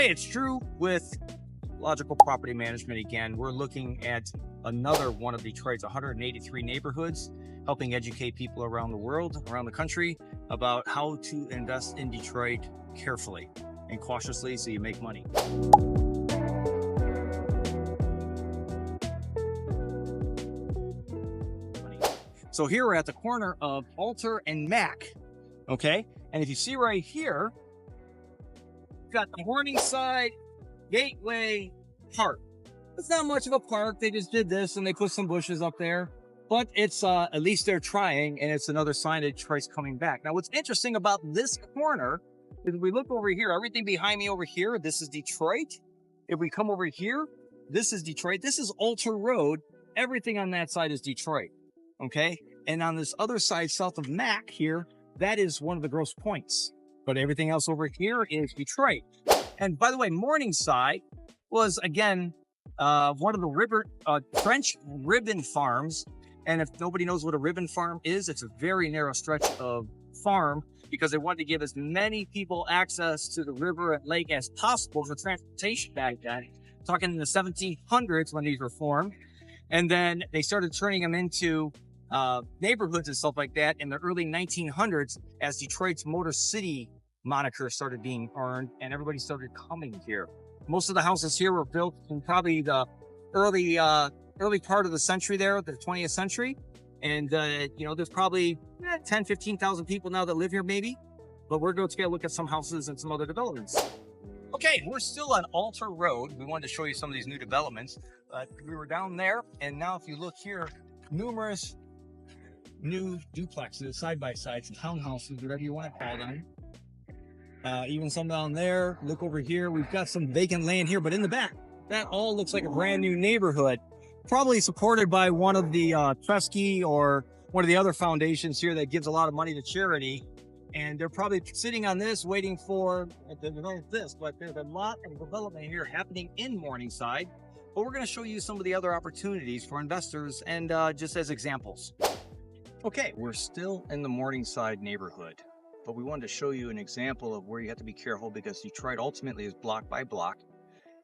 Hey, it's Drew with Logical Property Management again. We're looking at another one of Detroit's 183 neighborhoods, helping educate people around the world, around the country, about how to invest in Detroit carefully and cautiously so you make money. So here we're at the corner of Alter and Mack, okay? And if you see right here, we've got the Morningside Gateway Park. It's not much of a park. They just did this and they put some bushes up there, but it's at least they're trying, and it's another sign that Detroit's coming back. Now, what's interesting about this corner is if we look over here, everything behind me over here, this is Detroit. If we come over here, this is Detroit. This is Alter Road. Everything on that side is Detroit, okay? And on this other side, south of Mack here, that is one of the Grosse Points. But everything else over here is Detroit. And by the way, Morningside was, again, one of the French ribbon farms. And if nobody knows what a ribbon farm is, it's a very narrow stretch of farm because they wanted to give as many people access to the river and lake as possible for transportation back then. Talking in the 1700s when these were formed. And then they started turning them into neighborhoods and stuff like that in the early 1900s as Detroit's Motor City moniker started being earned and everybody started coming here. Most of the houses here were built in probably the early part of the century there, the 20th century. And, you know, there's probably 10, 15,000 people now that live here maybe. But we're going to take a look at some houses and some other developments. Okay, we're still on Alter Road. We wanted to show you some of these new developments. We were down there, and now if you look here, numerous new duplexes, side-by-sides, townhouses, whatever you want to call them. Even some down there. Look over here. We've got some vacant land here, but in the back, that all looks like a brand new neighborhood. Probably supported by one of the Tresky or one of the other foundations here that gives a lot of money to charity. And they're probably sitting on this, waiting for to develop this. But there's a lot of development here happening in Morningside. But we're going to show you some of the other opportunities for investors and just as examples. Okay, we're still in the Morningside neighborhood, but we wanted to show you an example of where you have to be careful because Detroit ultimately is block by block.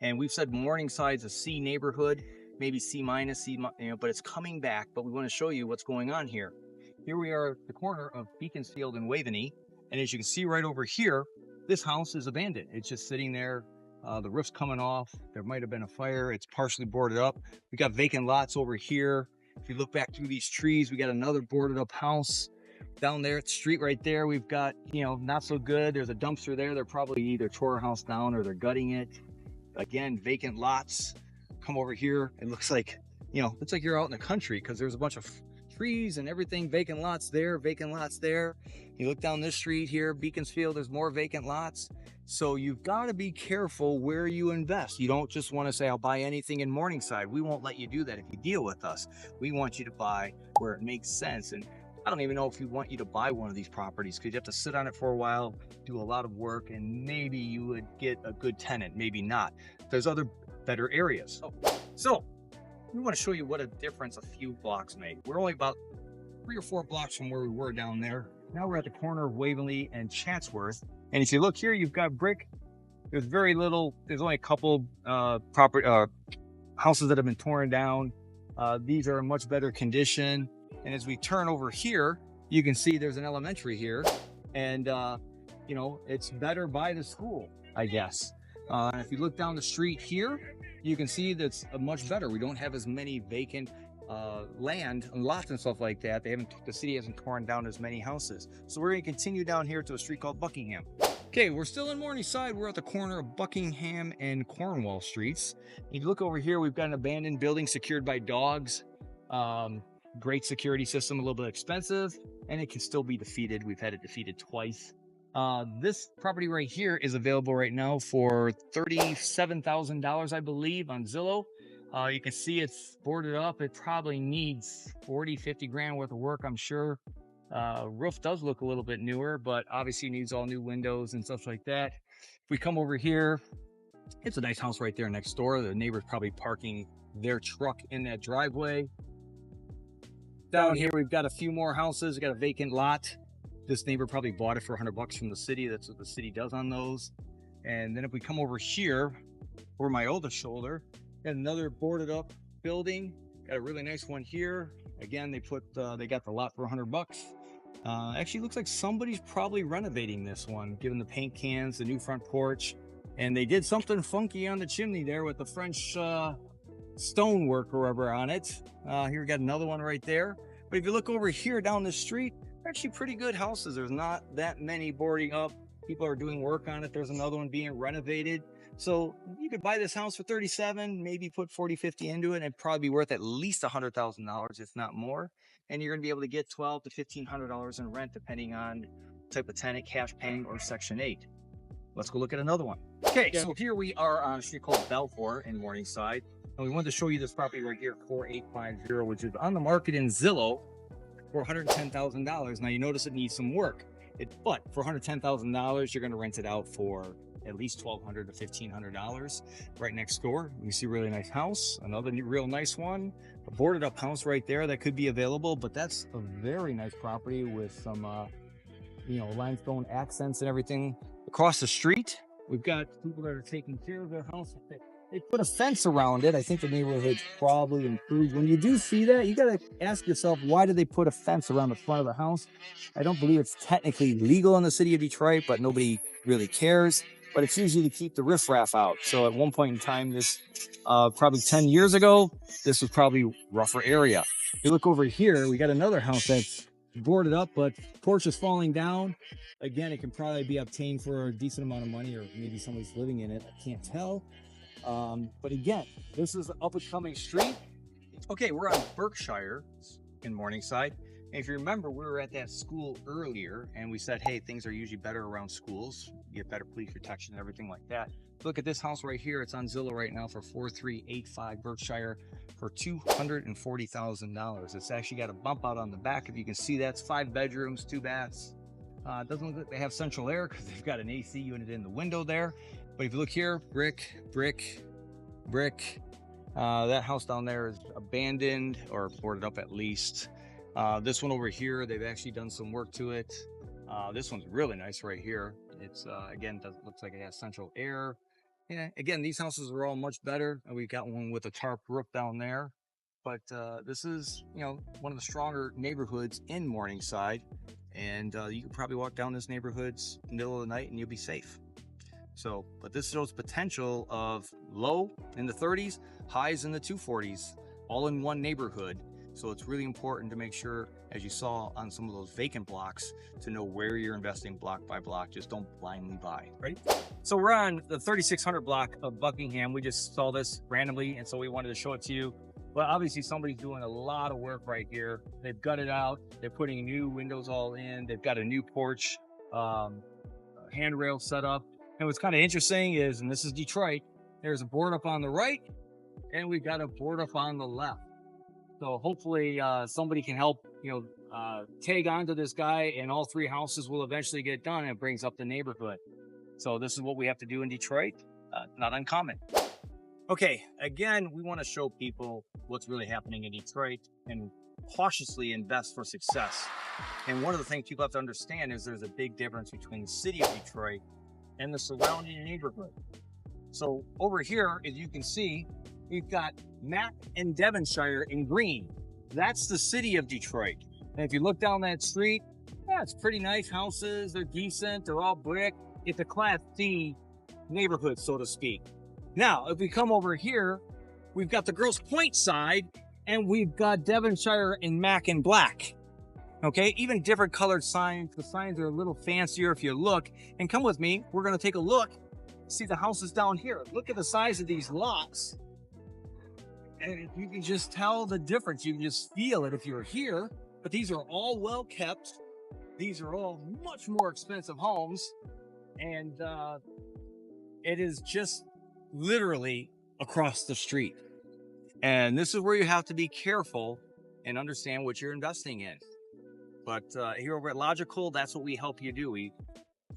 And we've said Morningside's a C neighborhood, maybe C minus, but it's coming back. But we want to show you what's going on here. Here we are at the corner of Beaconsfield and Waveney. And as you can see right over here, this house is abandoned. It's just sitting there. The roof's coming off. There might have been a fire. It's partially boarded up. We got vacant lots over here. If you look back through these trees, we got another boarded up house down there at the street right there. We've got, you know, not so good. There's a dumpster there. They're probably either tore a house down or they're gutting it. Again, vacant lots. Come over here. It looks like, you know, it's like you're out in the country because there's a bunch of trees and everything. Vacant lots there, vacant lots there. You look down this street here, Beaconsfield, there's more vacant lots. So you've got to be careful where you invest. You don't just want to say, I'll buy anything in Morningside. We won't let you do that if you deal with us. We want you to buy where it makes sense. And I don't even know if we want you to buy one of these properties because you have to sit on it for a while, do a lot of work, and maybe you would get a good tenant, maybe not. There's other better areas. So we want to show you what a difference a few blocks make. We're only about 3 or 4 blocks from where we were down there. Now we're at the corner of Waverly and Chatsworth. And if you look here, you've got brick. There's very little, there's only a couple houses that have been torn down. These are in much better condition. And as we turn over here, you can see there's an elementary here. And, you know, it's better by the school, I guess. And if you look down the street here, you can see that's much better. We don't have as many vacant land and lots and stuff like that. The city hasn't torn down as many houses. So we're going to continue down here to a street called Buckingham. Okay, we're still in Morningside. We're at the corner of Buckingham and Cornwall Streets. If you look over here, we've got an abandoned building secured by dogs. Great security system, a little bit expensive, and it can still be defeated. We've had it defeated twice. This property right here is available right now for $37,000, I believe, on Zillow. You can see it's boarded up. It probably needs 40, 50 grand worth of work, I'm sure. Roof does look a little bit newer, but obviously needs all new windows and stuff like that. If we come over here, it's a nice house right there next door. The neighbor's probably parking their truck in that driveway. Down here, we've got a few more houses. We got a vacant lot. This neighbor probably bought it for $100 from the city. That's what the city does on those. And then if we come over here, over my oldest shoulder, got another boarded up building. Got a really nice one here. Again, they got the lot for $100. Actually looks like somebody's probably renovating this one, given the paint cans, the new front porch, and they did something funky on the chimney there with the French stonework or whatever on it. Here we got another one right there. But if you look over here down the street, actually pretty good houses. There's not that many boarding up. People are doing work on it. There's another one being renovated. So you could buy this house for 37, maybe put 40, 50 into it, and it'd probably be worth at least $100,000, if not more. And you're going to be able to get $1,200 to $1,500 in rent, depending on type of tenant, cash paying, or Section 8. Let's go look at another one. Okay, so here we are on a street called Belfour in Morningside. And we wanted to show you this property right here, 4850, which is on the market in Zillow for $110,000. Now you notice it needs some work. But for $110,000, you're going to rent it out for at least $1,200 to $1,500. Right next door, you see a really nice house, another real nice one, a boarded up house right there that could be available. But that's a very nice property with some, limestone accents and everything. Across the street, we've got people that are taking care of their house. They put a fence around it. I think the neighborhood's probably improved. When you do see that, you got to ask yourself, why did they put a fence around the front of the house? I don't believe it's technically legal in the city of Detroit, but nobody really cares. But it's usually to keep the riffraff out. So at one point in time, this probably 10 years ago, this was probably rougher area. If you look over here, we got another house that's boarded up, but porch is falling down. Again, it can probably be obtained for a decent amount of money, or maybe somebody's living in it. I can't tell. But again, this is an up-and-coming street. Okay, we're on Berkshire in Morningside. And if you remember, we were at that school earlier, and we said, hey, things are usually better around schools. You get better police protection and everything like that. Look at this house right here. It's on Zillow right now for 4385 Berkshire for $240,000. It's actually got a bump out on the back. If you can see, that's 5 bedrooms, 2 baths. It doesn't look like they have central air because they've got an AC unit in the window there. But if you look here, brick, brick, brick. That house down there is abandoned or boarded up at least. This one over here, they've actually done some work to it. This one's really nice right here. It's again, looks like it has central air. Yeah, again, these houses are all much better. We've got one with a tarp roof down there. But this is, one of the stronger neighborhoods in Morningside. And you could probably walk down this neighborhood's middle of the night and you'll be safe. So, but this shows potential of low in the 30s, highs in the 240s, all in one neighborhood. So it's really important to make sure, as you saw on some of those vacant blocks, to know where you're investing block by block. Just don't blindly buy. Ready? So we're on the 3600 block of Buckingham. We just saw this randomly, and so we wanted to show it to you. But obviously somebody's doing a lot of work right here. They've gutted out. They're putting new windows all in. They've got a new porch, handrail set up. And what's kind of interesting is, and this is Detroit, there's a board up on the right, and we've got a board up on the left. So hopefully somebody can help, tag onto this guy, and all 3 houses will eventually get done, and it brings up the neighborhood. So this is what we have to do in Detroit. Not uncommon. Okay, again, we want to show people what's really happening in Detroit and cautiously invest for success. And one of the things people have to understand is there's a big difference between the city of Detroit and the surrounding neighborhood. So over here, as you can see, we've got Mack and Devonshire in green. That's the city of Detroit. And if you look down that street, yeah, it's pretty nice houses. They're decent. They're all brick. It's a Class C neighborhood, so to speak. Now, if we come over here, we've got the Grosse Pointe side, and we've got Devonshire and Mack in black. Okay, even different colored signs. The signs are a little fancier if you look. And come with me, we're going to take a look, see the houses down here. Look at the size of these lots. And you can just tell the difference. You can just feel it if you're here. But these are all well kept. These are all much more expensive homes. And it is just literally across the street. And this is where you have to be careful and understand what you're investing in. But here over at Logical, that's what we help you do. We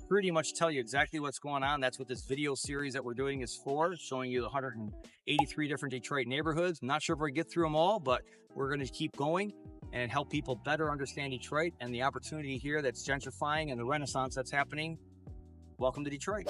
pretty much tell you exactly what's going on. That's what this video series that we're doing is for, showing you the 183 different Detroit neighborhoods. I'm not sure if we get through them all, but we're going to keep going and help people better understand Detroit and the opportunity here that's gentrifying and the renaissance that's happening. Welcome to Detroit.